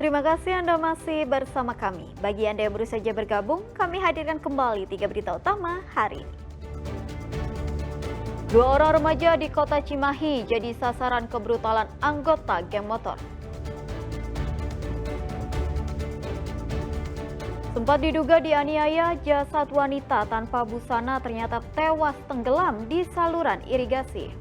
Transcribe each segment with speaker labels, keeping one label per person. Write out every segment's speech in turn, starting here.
Speaker 1: Terima kasih Anda masih bersama kami. Bagi Anda yang baru saja bergabung, kami hadirkan kembali 3 berita utama hari ini. Dua orang remaja di kota Cimahi jadi sasaran kebrutalan anggota geng motor. Sempat diduga dianiaya, jasad wanita tanpa busana ternyata tewas tenggelam di saluran irigasi.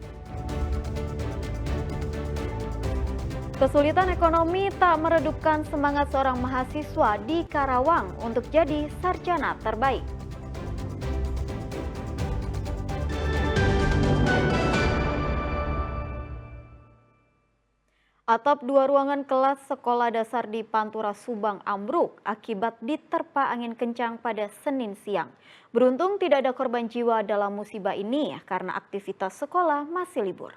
Speaker 1: Kesulitan ekonomi tak meredupkan semangat seorang mahasiswa di Karawang untuk jadi sarjana terbaik. Atap dua ruangan kelas sekolah dasar di Pantura Subang ambruk akibat diterpa angin kencang pada Senin siang. Beruntung tidak ada korban jiwa dalam musibah ini karena aktivitas sekolah masih libur.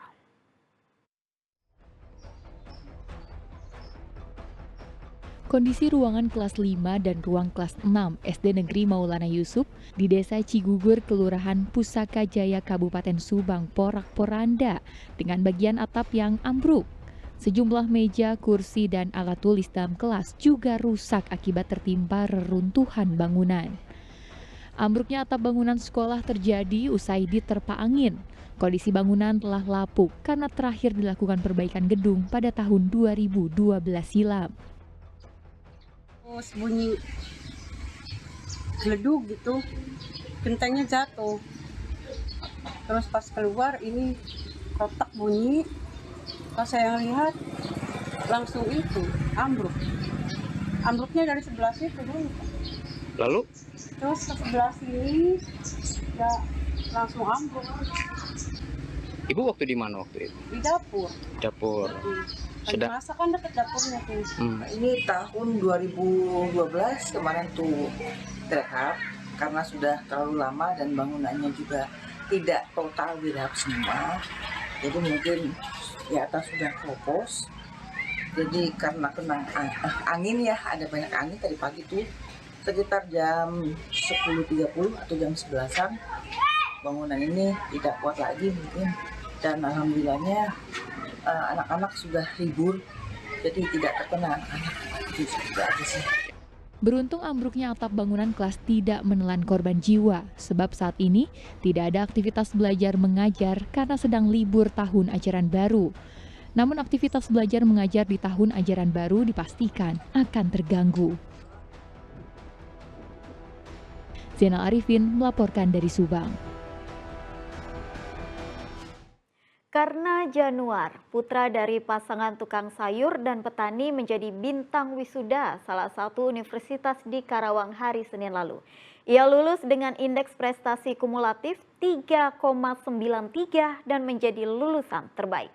Speaker 2: Kondisi ruangan kelas 5 dan ruang kelas 6 SD Negeri Maulana Yusuf di Desa Cigugur, Kelurahan Pusaka Jaya, Kabupaten Subang, porak-poranda dengan bagian atap yang ambruk. Sejumlah meja, kursi, dan alat tulis dalam kelas juga rusak akibat tertimpa reruntuhan bangunan. Ambruknya atap bangunan sekolah terjadi usai diterpa angin. Kondisi bangunan telah lapuk karena terakhir dilakukan perbaikan gedung pada tahun 2012 silam.
Speaker 3: Terus bunyi geleduk gitu, gentengnya jatuh. Terus pas keluar ini kotak bunyi, pas saya lihat langsung itu ambruk. Ambruknya dari sebelah situ dulu.
Speaker 4: Lalu?
Speaker 3: Terus ke sebelah sini ya langsung ambruk.
Speaker 4: Ibu waktu di mana waktu itu?
Speaker 3: Di dapur.
Speaker 4: Dapur.
Speaker 3: Sedang masak kan dekat dapurnya tuh.
Speaker 5: Ini tahun 2012 kemarin tuh direhab karena sudah terlalu lama dan bangunannya juga tidak total direhab semua. Jadi mungkin di atas sudah keropos. Jadi karena kena angin ya, ada banyak angin tadi pagi tuh sekitar jam 10.30 atau jam 11-an bangunan ini tidak kuat lagi mungkin, dan alhamdulillahnya anak-anak sudah libur, jadi tidak terkena anak-anak. Itu sudah aja sih.
Speaker 2: Beruntung ambruknya atap bangunan kelas tidak menelan korban jiwa, sebab saat ini tidak ada aktivitas belajar mengajar karena sedang libur tahun ajaran baru. Namun aktivitas belajar mengajar di tahun ajaran baru dipastikan akan terganggu. Zainal Arifin melaporkan dari Subang.
Speaker 1: Karena Januar, putra dari pasangan tukang sayur dan petani menjadi bintang wisuda salah satu universitas di Karawang hari Senin lalu. Ia lulus dengan indeks prestasi kumulatif 3,93 dan menjadi lulusan terbaik.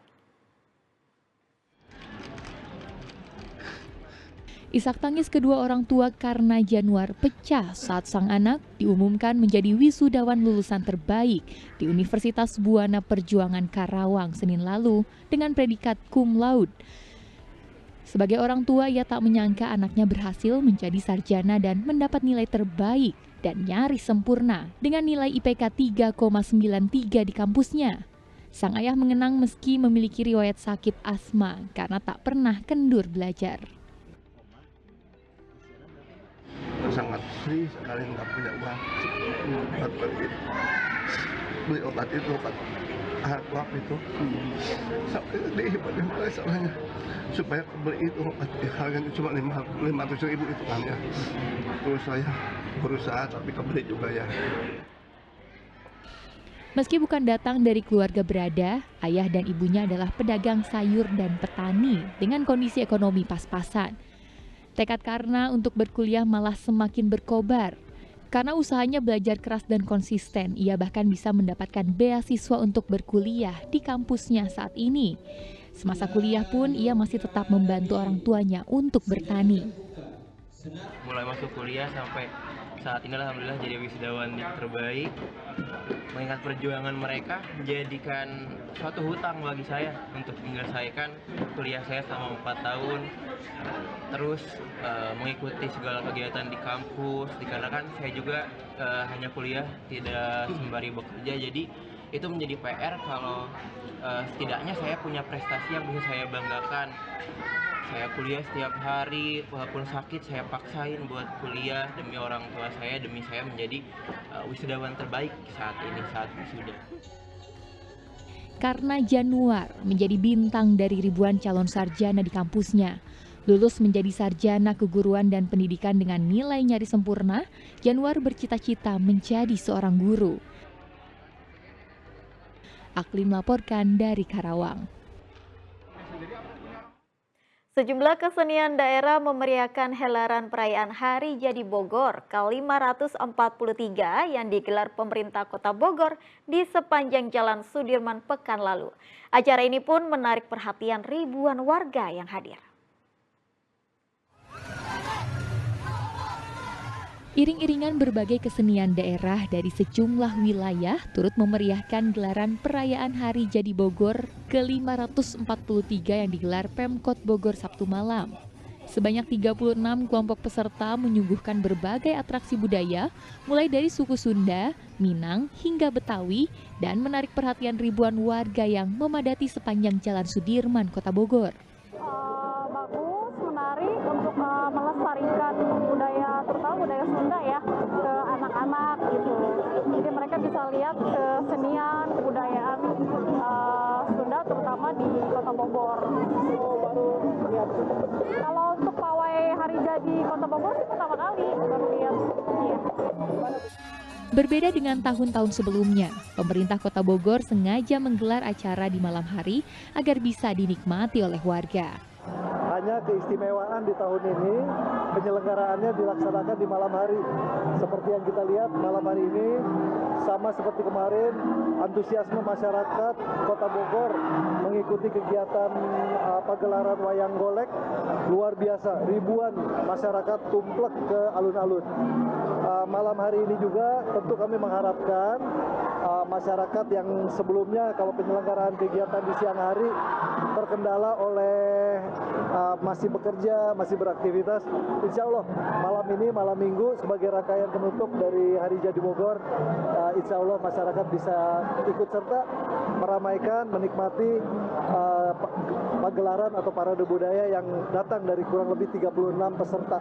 Speaker 2: Isak tangis kedua orang tua karena Januar pecah saat sang anak diumumkan menjadi wisudawan lulusan terbaik di Universitas Buana Perjuangan Karawang Senin lalu dengan predikat cum laude. Sebagai orang tua, ia tak menyangka anaknya berhasil menjadi sarjana dan mendapat nilai terbaik dan nyaris sempurna dengan nilai IPK 3,93 di kampusnya. Sang ayah mengenang meski memiliki riwayat sakit asma karena tak pernah kendur belajar.
Speaker 6: Sangat sedih sekali nggak punya uang buat beli obat itu, obat kuap itu. Sampai sedih pada soalnya supaya beli itu obat harganya cuma 500.000 itu kan ya. Terus saya berusaha tapi kebeli juga ya.
Speaker 2: Meski bukan datang dari keluarga berada, ayah dan ibunya adalah pedagang sayur dan petani dengan kondisi ekonomi pas-pasan. Tekad Karna untuk berkuliah malah semakin berkobar. Karena usahanya belajar keras dan konsisten, ia bahkan bisa mendapatkan beasiswa untuk berkuliah di kampusnya saat ini. Semasa kuliah pun, ia masih tetap membantu orang tuanya untuk bertani.
Speaker 7: Mulai masuk kuliah sampai saat ini alhamdulillah jadi wisudawan terbaik. Mengingat perjuangan mereka menjadikan suatu hutang bagi saya untuk menyelesaikan kuliah saya selama 4 tahun. Terus mengikuti segala kegiatan di kampus, dikarenakan saya juga hanya kuliah tidak sembari bekerja, jadi itu menjadi PR kalau setidaknya saya punya prestasi yang bisa saya banggakan. Saya kuliah setiap hari, walaupun sakit saya paksain buat kuliah demi orang tua saya, demi saya menjadi wisudawan terbaik saat ini, saat wisuda.
Speaker 2: Karena Januar menjadi bintang dari ribuan calon sarjana di kampusnya. Lulus menjadi sarjana keguruan dan pendidikan dengan nilai nyaris sempurna, Januar bercita-cita menjadi seorang guru. Akli melaporkan dari Karawang.
Speaker 1: Sejumlah kesenian daerah memeriahkan helaran perayaan Hari Jadi Bogor ke-543 yang digelar pemerintah Kota Bogor di sepanjang Jalan Sudirman pekan lalu. Acara ini pun menarik perhatian ribuan warga yang hadir.
Speaker 2: Iring-iringan berbagai kesenian daerah dari sejumlah wilayah turut memeriahkan gelaran perayaan Hari Jadi Bogor ke-543 yang digelar Pemkot Bogor Sabtu malam. Sebanyak 36 kelompok peserta menyuguhkan berbagai atraksi budaya, mulai dari suku Sunda, Minang, hingga Betawi, dan menarik perhatian ribuan warga yang memadati sepanjang Jalan Sudirman, Kota Bogor.
Speaker 8: Bagus, menarik untuk melestarikan budaya, terutama budaya Sunda ya, ke anak-anak gitu. Jadi mereka bisa lihat kesenian, kebudayaan Sunda terutama di Kota Bogor. Kalau untuk pawai Hari Jadi Kota Bogor sih pertama kali baru lihat. Iya.
Speaker 2: Berbeda dengan tahun-tahun sebelumnya, pemerintah Kota Bogor sengaja menggelar acara di malam hari agar bisa dinikmati oleh warga.
Speaker 9: Hanya keistimewaan di tahun ini, penyelenggaraannya dilaksanakan di malam hari. Seperti yang kita lihat malam hari ini, sama seperti kemarin, antusiasme masyarakat Kota Bogor mengikuti kegiatan pagelaran wayang golek luar biasa. Ribuan masyarakat tumplek ke alun-alun. Malam hari ini juga tentu kami mengharapkan masyarakat yang sebelumnya kalau penyelenggaraan kegiatan di siang hari terkendala oleh masih bekerja, masih beraktivitas. Insya Allah malam ini, malam minggu sebagai rangkaian penutup dari Hari Jadi Bogor, insya Allah masyarakat bisa ikut serta meramaikan, menikmati pagelaran atau parade budaya yang datang dari kurang lebih 36 peserta.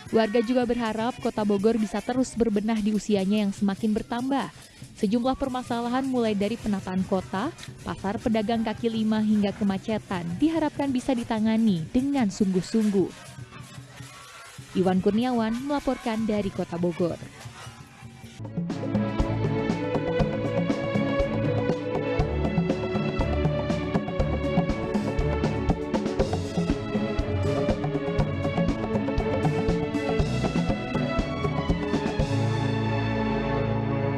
Speaker 2: Warga juga berharap Kota Bogor bisa terus berbenah di usianya yang semakin bertambah. Sejumlah permasalahan mulai dari penataan kota, pasar pedagang kaki lima hingga kemacetan diharapkan bisa ditangani dengan sungguh-sungguh. Iwan Kurniawan melaporkan dari Kota Bogor.